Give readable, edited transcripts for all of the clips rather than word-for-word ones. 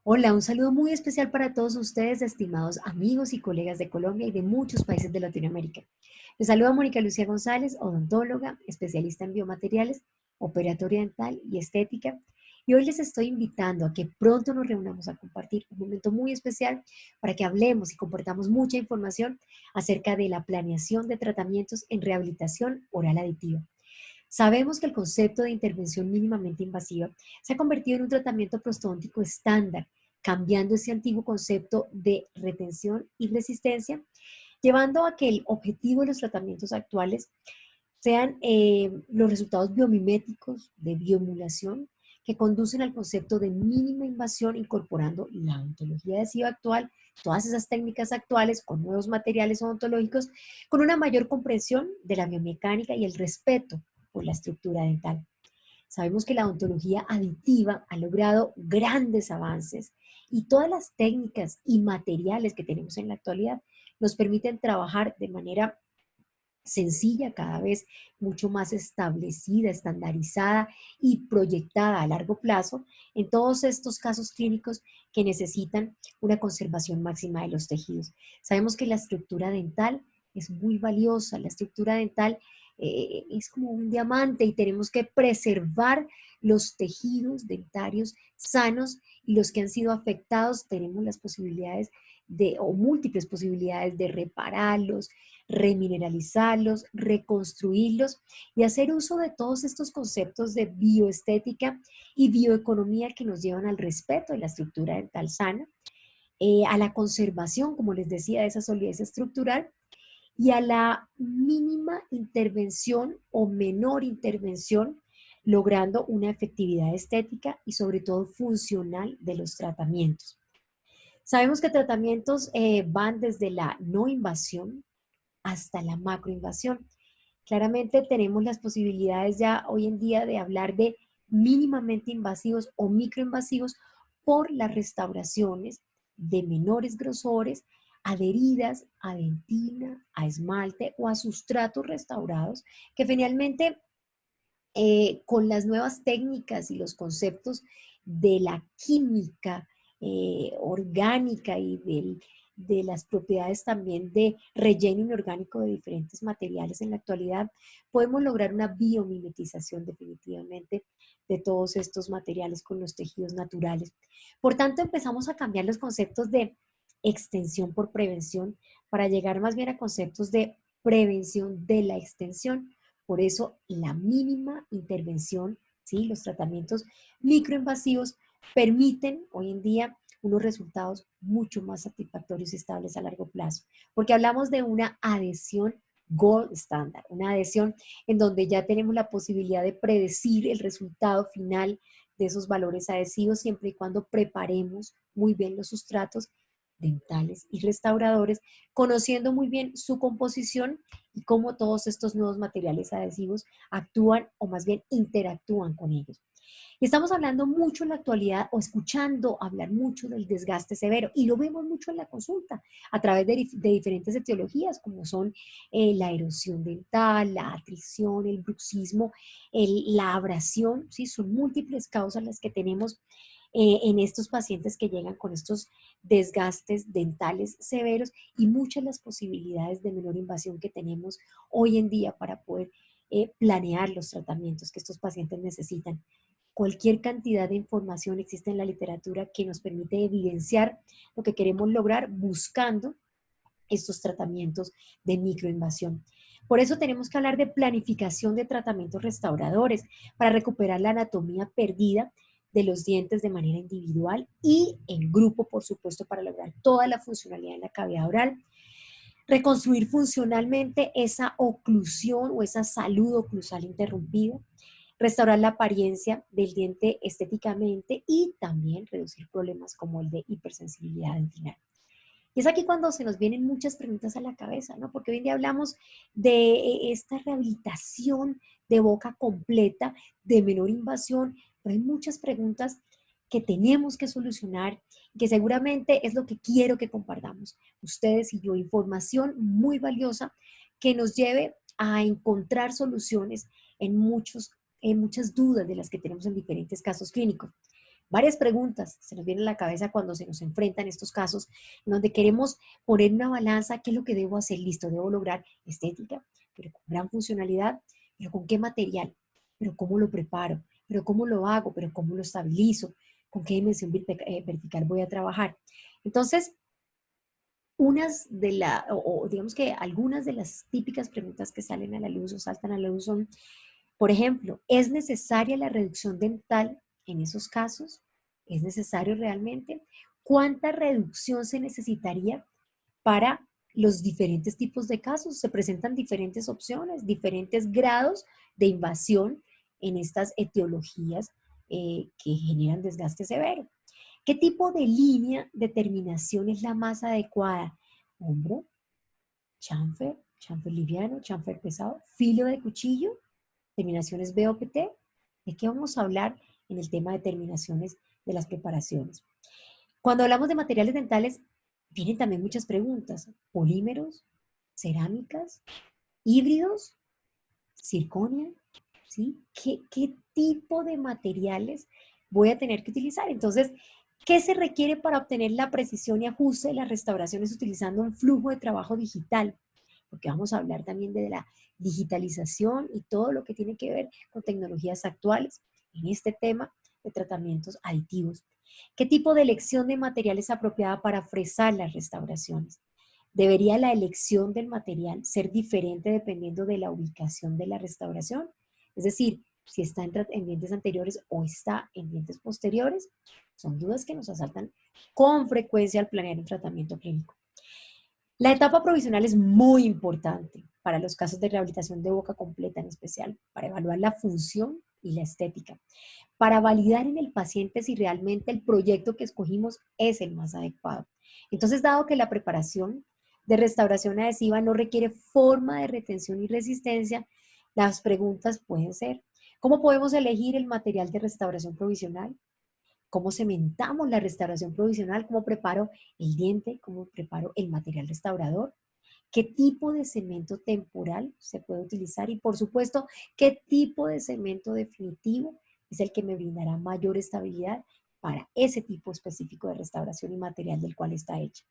Hola, un saludo muy especial para todos ustedes, estimados amigos y colegas de Colombia y de muchos países de Latinoamérica. Les saluda Mónica Lucía González, odontóloga, especialista en biomateriales, operatoria dental y estética. Y hoy les estoy invitando a que pronto nos reunamos a compartir un momento muy especial para que hablemos y compartamos mucha información acerca de la planeación de tratamientos en rehabilitación oral aditiva. Sabemos que el concepto de intervención mínimamente invasiva se ha convertido en un tratamiento prostodóntico estándar, cambiando ese antiguo concepto de retención y resistencia, llevando a que el objetivo de los tratamientos actuales sean los resultados biomiméticos de bioemulación que conducen al concepto de mínima invasión incorporando la odontología adhesiva actual, todas esas técnicas actuales con nuevos materiales odontológicos, con una mayor comprensión de la biomecánica y el respeto por la estructura dental. Sabemos que la odontología aditiva ha logrado grandes avances y todas las técnicas y materiales que tenemos en la actualidad nos permiten trabajar de manera sencilla, cada vez mucho más establecida, estandarizada y proyectada a largo plazo en todos estos casos clínicos que necesitan una conservación máxima de los tejidos. Sabemos que la estructura dental es muy valiosa, la estructura dental es como un diamante y tenemos que preservar los tejidos dentarios sanos y los que han sido afectados tenemos las posibilidades o múltiples posibilidades de repararlos, remineralizarlos, reconstruirlos y hacer uso de todos estos conceptos de bioestética y bioeconomía que nos llevan al respeto de la estructura dental sana, a la conservación, como les decía, de esa solidez estructural y a la mínima intervención o menor intervención, logrando una efectividad estética y sobre todo funcional de los tratamientos. Sabemos que tratamientos van desde la no invasión hasta la macroinvasión. Claramente tenemos las posibilidades ya hoy en día de hablar de mínimamente invasivos o microinvasivos por las restauraciones de menores grosores adheridas a dentina, a esmalte o a sustratos restaurados que finalmente con las nuevas técnicas y los conceptos de la química orgánica y de las propiedades también de relleno inorgánico de diferentes materiales en la actualidad, podemos lograr una biomimetización definitivamente de todos estos materiales con los tejidos naturales. Por tanto, empezamos a cambiar los conceptos de extensión por prevención para llegar más bien a conceptos de prevención de la extensión. Por eso, la mínima intervención, ¿sí? Los tratamientos microinvasivos permiten hoy en día unos resultados mucho más satisfactorios y estables a largo plazo, porque hablamos de una adhesión gold standard, una adhesión en donde ya tenemos la posibilidad de predecir el resultado final de esos valores adhesivos siempre y cuando preparemos muy bien los sustratos dentales y restauradores, conociendo muy bien su composición y cómo todos estos nuevos materiales adhesivos actúan o más bien interactúan con ellos. Y estamos hablando mucho en la actualidad o escuchando hablar mucho del desgaste severo y lo vemos mucho en la consulta a través de diferentes etiologías como son la erosión dental, la atrición, el bruxismo, la abrasión, ¿sí? Son múltiples causas las que tenemos en estos pacientes que llegan con estos desgastes dentales severos y muchas las posibilidades de menor invasión que tenemos hoy en día para poder planear los tratamientos que estos pacientes necesitan. Cualquier cantidad de información existe en la literatura que nos permite evidenciar lo que queremos lograr buscando estos tratamientos de microinvasión. Por eso tenemos que hablar de planificación de tratamientos restauradores para recuperar la anatomía perdida de los dientes de manera individual y en grupo, por supuesto, para lograr toda la funcionalidad en la cavidad oral. Reconstruir funcionalmente esa oclusión o esa salud oclusal interrumpida, restaurar la apariencia del diente estéticamente y también reducir problemas como el de hipersensibilidad dental. Y es aquí cuando se nos vienen muchas preguntas a la cabeza, ¿no? Porque hoy en día hablamos de esta rehabilitación de boca completa, de menor invasión, pero hay muchas preguntas que tenemos que solucionar, que seguramente es lo que quiero que compartamos ustedes y yo, información muy valiosa que nos lleve a encontrar soluciones en muchas dudas de las que tenemos en diferentes casos clínicos. Varias preguntas se nos vienen a la cabeza cuando se nos enfrentan estos casos, en donde queremos poner en una balanza qué es lo que debo hacer. Listo, debo lograr estética, pero con gran funcionalidad, pero con qué material, pero cómo lo preparo, pero cómo lo hago, pero cómo lo estabilizo, con qué dimensión vertical voy a trabajar. Entonces, o digamos que algunas de las típicas preguntas que salen a la luz o saltan a la luz son, por ejemplo, ¿es necesaria la reducción dental en esos casos? ¿Es necesario realmente? ¿Cuánta reducción se necesitaría para los diferentes tipos de casos? Se presentan diferentes opciones, diferentes grados de invasión en estas etiologías que generan desgaste severo. ¿Qué tipo de línea de terminación es la más adecuada? Hombro, chanfer, chanfer liviano, chanfer pesado, filo de cuchillo, terminaciones BOPT. ¿De qué vamos a hablar en el tema de terminaciones de las preparaciones? Cuando hablamos de materiales dentales, vienen también muchas preguntas. Polímeros, cerámicas, híbridos, circonia, ¿sí? ¿Qué tipo de materiales voy a tener que utilizar? Entonces, ¿qué se requiere para obtener la precisión y ajuste de las restauraciones utilizando un flujo de trabajo digital? Porque vamos a hablar también de la digitalización y todo lo que tiene que ver con tecnologías actuales en este tema de tratamientos aditivos. ¿Qué tipo de elección de material es apropiada para fresar las restauraciones? ¿Debería la elección del material ser diferente dependiendo de la ubicación de la restauración? Es decir, si está en dientes anteriores o está en dientes posteriores. Son dudas que nos asaltan con frecuencia al planear un tratamiento clínico. La etapa provisional es muy importante para los casos de rehabilitación de boca completa en especial, para evaluar la función y la estética, para validar en el paciente si realmente el proyecto que escogimos es el más adecuado. Entonces, dado que la preparación de restauración adhesiva no requiere forma de retención y resistencia, las preguntas pueden ser, ¿cómo podemos elegir el material de restauración provisional? ¿Cómo cementamos la restauración provisional? ¿Cómo preparo el diente? ¿Cómo preparo el material restaurador? ¿Qué tipo de cemento temporal se puede utilizar? Y por supuesto, ¿qué tipo de cemento definitivo es el que me brindará mayor estabilidad para ese tipo específico de restauración y material del cual está hecho?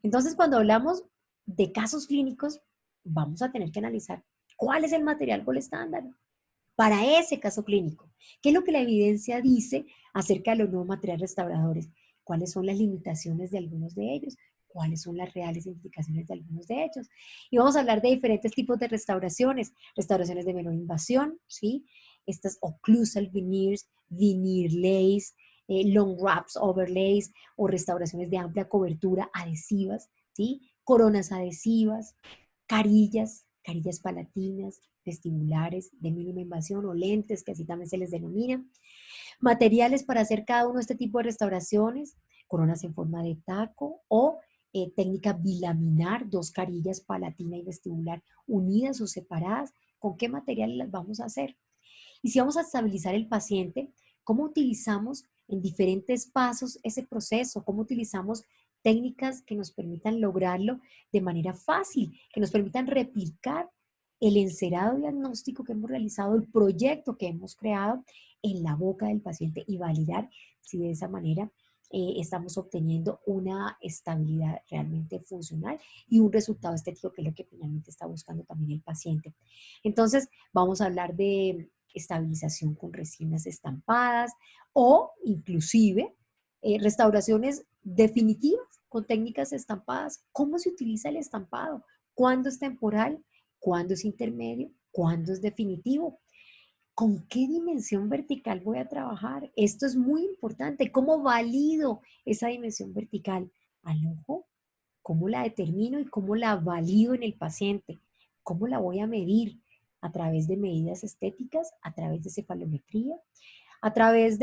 Entonces, cuando hablamos de casos clínicos, vamos a tener que analizar cuál es el material gold estándar para ese caso clínico. ¿Qué es lo que la evidencia dice acerca de los nuevos materiales restauradores? ¿Cuáles son las limitaciones de algunos de ellos? ¿Cuáles son las reales indicaciones de algunos de ellos? Y vamos a hablar de diferentes tipos de restauraciones. Restauraciones de menor invasión, ¿sí? Estas occlusal veneers, veneer lace, long wraps, overlays o restauraciones de amplia cobertura adhesivas, ¿sí? Coronas adhesivas, carillas palatinas, vestibulares de mínima invasión o lentes, que así también se les denomina. Materiales para hacer cada uno de este tipo de restauraciones, coronas en forma de taco o técnica bilaminar, dos carillas palatina y vestibular unidas o separadas. ¿Con qué materiales las vamos a hacer? Y si vamos a estabilizar el paciente, ¿cómo utilizamos en diferentes pasos ese proceso? ¿Cómo utilizamos técnicas que nos permitan lograrlo de manera fácil, que nos permitan replicar el encerado diagnóstico que hemos realizado, el proyecto que hemos creado en la boca del paciente y validar si de esa manera estamos obteniendo una estabilidad realmente funcional y un resultado estético que es lo que finalmente está buscando también el paciente? Entonces, vamos a hablar de estabilización con resinas estampadas o inclusive restauraciones definitivas con técnicas estampadas. ¿Cómo se utiliza el estampado? ¿Cuándo es temporal? ¿Cuándo es intermedio? ¿Cuándo es definitivo? ¿Con qué dimensión vertical voy a trabajar? Esto es muy importante. ¿Cómo valido esa dimensión vertical? ¿Al ojo? ¿Cómo la determino y cómo la valido en el paciente? ¿Cómo la voy a medir? A través de medidas estéticas, a través de cefalometría, a través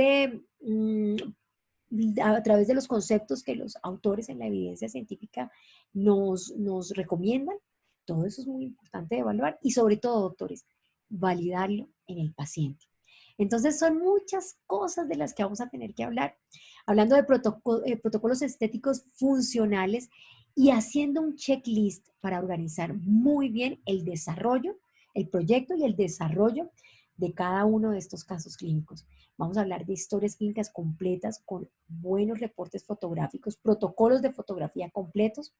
a través de los conceptos que los autores en la evidencia científica nos recomiendan. Todo eso es muy importante de evaluar y sobre todo, doctores, validarlo en el paciente. Entonces son muchas cosas de las que vamos a tener que hablar, hablando de protocolos estéticos funcionales y haciendo un checklist para organizar muy bien el desarrollo, el proyecto y el desarrollo de cada uno de estos casos clínicos. Vamos a hablar de historias clínicas completas con buenos reportes fotográficos, protocolos de fotografía completos,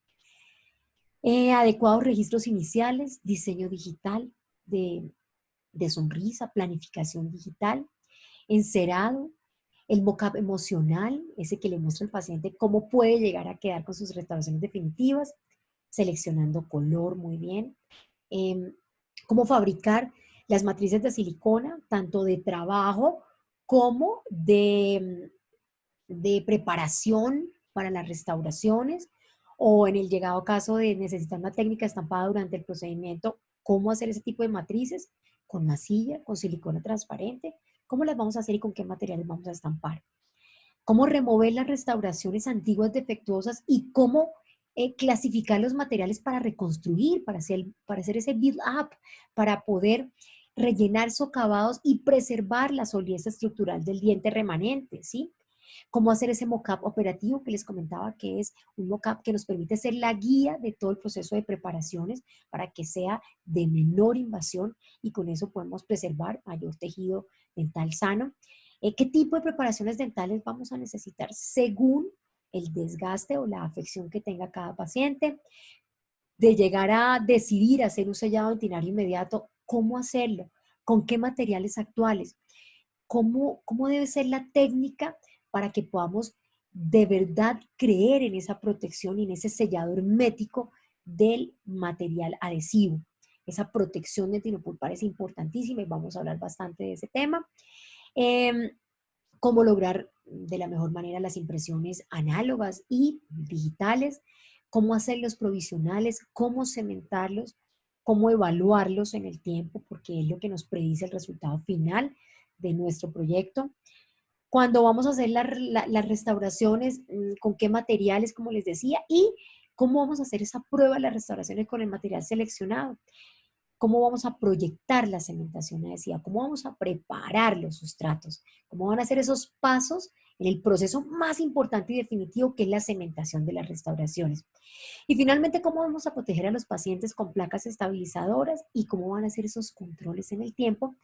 adecuados registros iniciales, diseño digital de sonrisa, planificación digital, encerado, el mockup emocional, ese que le muestra al paciente cómo puede llegar a quedar con sus restauraciones definitivas, seleccionando color muy bien, em, cómo fabricar las matrices de silicona, tanto de trabajo como de preparación para las restauraciones, o en el llegado caso de necesitar una técnica estampada durante el procedimiento, cómo hacer ese tipo de matrices, con masilla, con silicona transparente, cómo las vamos a hacer y con qué materiales vamos a estampar, cómo remover las restauraciones antiguas defectuosas y cómo clasificar los materiales para reconstruir, para hacer ese build up, para poder rellenar socavados y preservar la solidez estructural del diente remanente, ¿sí? Cómo hacer ese mockup operativo que les comentaba, que es un mockup que nos permite ser la guía de todo el proceso de preparaciones para que sea de menor invasión y con eso podemos preservar mayor tejido dental sano. ¿Qué tipo de preparaciones dentales vamos a necesitar según el desgaste o la afección que tenga cada paciente? De llegar a decidir hacer un sellado dentinario inmediato, ¿cómo hacerlo? ¿Con qué materiales actuales? ¿Cómo debe ser la técnica para que podamos de verdad creer en esa protección y en ese sellado hermético del material adhesivo? Esa protección de tinopulpar es importantísima y vamos a hablar bastante de ese tema. Em, Cómo lograr de la mejor manera las impresiones análogas y digitales, cómo hacerlos provisionales, cómo cementarlos, cómo evaluarlos en el tiempo, porque es lo que nos predice el resultado final de nuestro proyecto. Cuando vamos a hacer las restauraciones, con qué materiales, como les decía, y cómo vamos a hacer esa prueba de las restauraciones con el material seleccionado. Cómo vamos a proyectar la cementación adhesiva, cómo vamos a preparar los sustratos, cómo van a ser esos pasos en el proceso más importante y definitivo que es la cementación de las restauraciones. Y finalmente, cómo vamos a proteger a los pacientes con placas estabilizadoras y cómo van a ser esos controles en el tiempo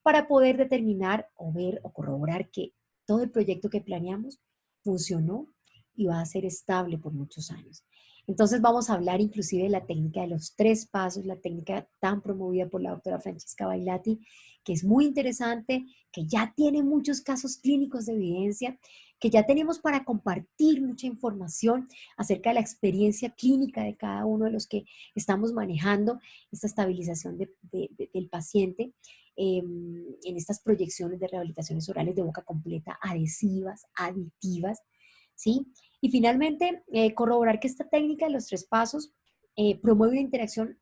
para poder determinar o ver o corroborar que todo el proyecto que planeamos funcionó y va a ser estable por muchos años. Entonces vamos a hablar inclusive de la técnica de los 3 pasos, la técnica tan promovida por la doctora Francesca Bailati, que es muy interesante, que ya tiene muchos casos clínicos de evidencia, que ya tenemos para compartir mucha información acerca de la experiencia clínica de cada uno de los que estamos manejando esta estabilización del paciente en estas proyecciones de rehabilitaciones orales de boca completa, adhesivas, aditivas, ¿sí? Y finalmente, corroborar que esta técnica de los 3 pasos promueve una interacción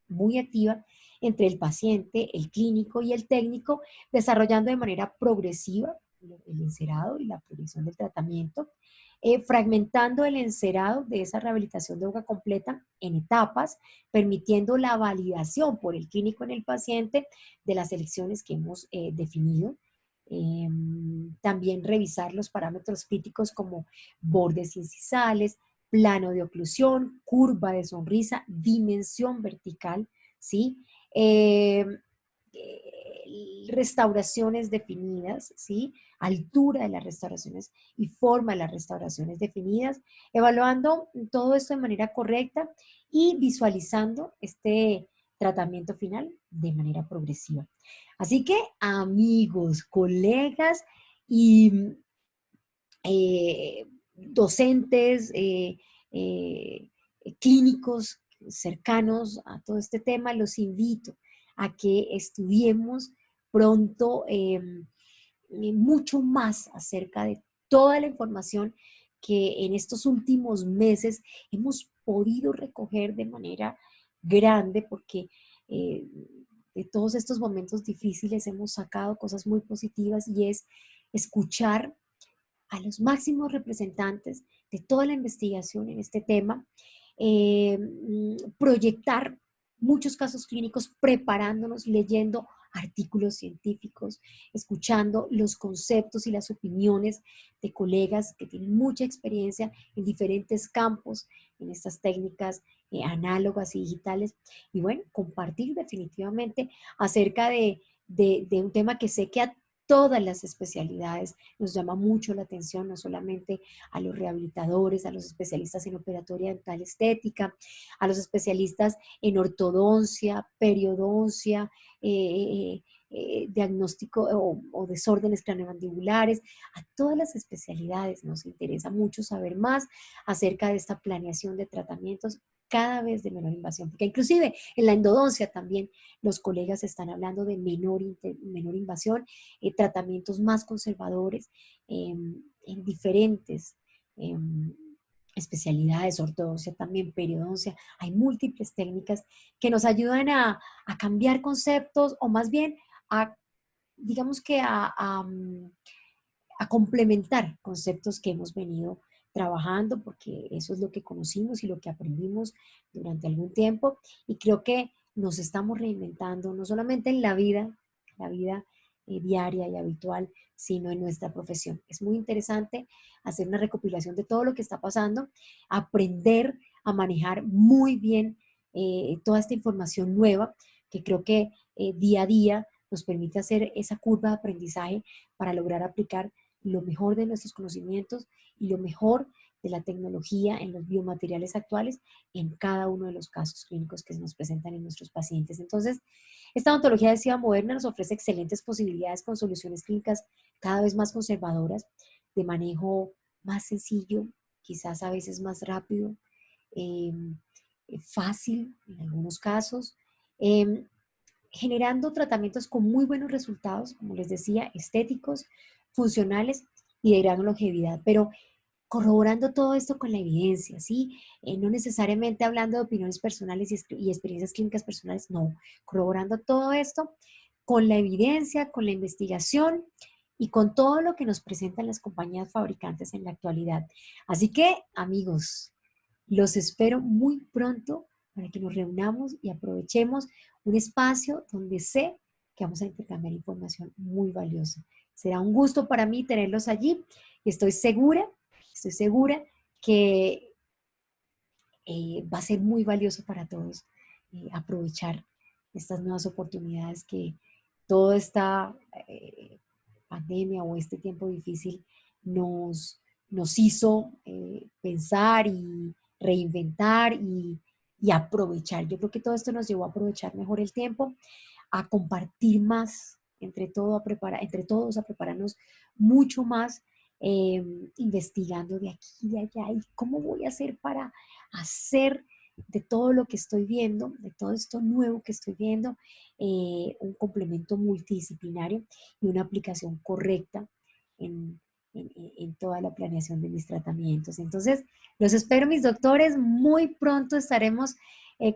muy activa entre el paciente, el clínico y el técnico, desarrollando de manera progresiva el encerado y la progresión del tratamiento, fragmentando el encerado de esa rehabilitación de boca completa en etapas, permitiendo la validación por el clínico en el paciente de las elecciones que hemos definido. También revisar los parámetros críticos como bordes incisales, plano de oclusión, curva de sonrisa, dimensión vertical, ¿sí? Eh, Restauraciones definidas, ¿sí? Altura de las restauraciones y forma de las restauraciones definidas, evaluando todo esto de manera correcta y visualizando este tratamiento final de manera progresiva. Así que, amigos, colegas y docentes, clínicos cercanos a todo este tema, los invito a que estudiemos pronto mucho más acerca de toda la información que en estos últimos meses hemos podido recoger de manera grande porque eh, de todos estos momentos difíciles hemos sacado cosas muy positivas y es escuchar a los máximos representantes de toda la investigación en este tema, proyectar muchos casos clínicos, preparándonos, leyendo artículos científicos, escuchando los conceptos y las opiniones de colegas que tienen mucha experiencia en diferentes campos, en estas técnicas análogas y digitales, y bueno, compartir definitivamente acerca de un tema que sé que a todas las especialidades nos llama mucho la atención, no solamente a los rehabilitadores, a los especialistas en operatoria dental estética, a los especialistas en ortodoncia, periodoncia, diagnóstico o desórdenes craneomandibulares. A todas las especialidades nos interesa mucho saber más acerca de esta planeación de tratamientos cada vez de menor invasión, porque inclusive en la endodoncia también los colegas están hablando de menor invasión, tratamientos más conservadores en diferentes especialidades, ortodoncia también, periodoncia. Hay múltiples técnicas que nos ayudan a cambiar conceptos o más bien a, digamos que a complementar conceptos que hemos venido trabajando, porque eso es lo que conocimos y lo que aprendimos durante algún tiempo. Y creo que nos estamos reinventando, no solamente en la vida diaria y habitual, sino en nuestra profesión. Es muy interesante hacer una recopilación de todo lo que está pasando, aprender a manejar muy bien toda esta información nueva, que creo que día a día nos permite hacer esa curva de aprendizaje para lograr aplicar lo mejor de nuestros conocimientos y lo mejor de la tecnología en los biomateriales actuales en cada uno de los casos clínicos que se nos presentan en nuestros pacientes. Entonces, esta odontología adhesiva moderna nos ofrece excelentes posibilidades con soluciones clínicas cada vez más conservadoras, de manejo más sencillo, quizás a veces más rápido, eh, fácil en algunos casos, eh, generando tratamientos con muy buenos resultados, como les decía, estéticos, funcionales y de gran longevidad, pero corroborando todo esto con la evidencia, ¿sí? No necesariamente hablando de opiniones personales y experiencias clínicas personales, no, corroborando todo esto con la evidencia, con la investigación y con todo lo que nos presentan las compañías fabricantes en la actualidad. Así que, amigos, los espero muy pronto para que nos reunamos y aprovechemos un espacio donde sé que vamos a intercambiar información muy valiosa. Será un gusto para mí tenerlos allí y estoy segura que va a ser muy valioso para todos aprovechar estas nuevas oportunidades que toda esta pandemia o este tiempo difícil nos hizo pensar y reinventar y aprovechar. Yo creo que todo esto nos llevó a aprovechar mejor el tiempo, a compartir más entre todos, a prepararnos mucho más, investigando de aquí y de allá y cómo voy a hacer para hacer de todo lo que estoy viendo, de todo esto nuevo que estoy viendo, un complemento multidisciplinario y una aplicación correcta en, en toda la planeación de mis tratamientos. Entonces, los espero, mis doctores. Muy pronto estaremos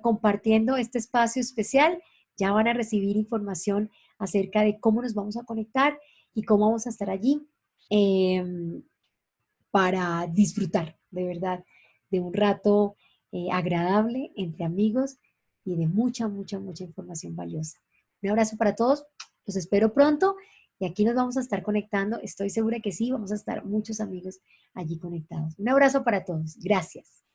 compartiendo este espacio especial. Ya van a recibir información acerca de cómo nos vamos a conectar y cómo vamos a estar allí para disfrutar, de verdad, de un rato agradable entre amigos y de mucha información valiosa. Un abrazo para todos, los espero pronto y aquí nos vamos a estar conectando. Estoy segura que sí, vamos a estar muchos amigos allí conectados. Un abrazo para todos. Gracias.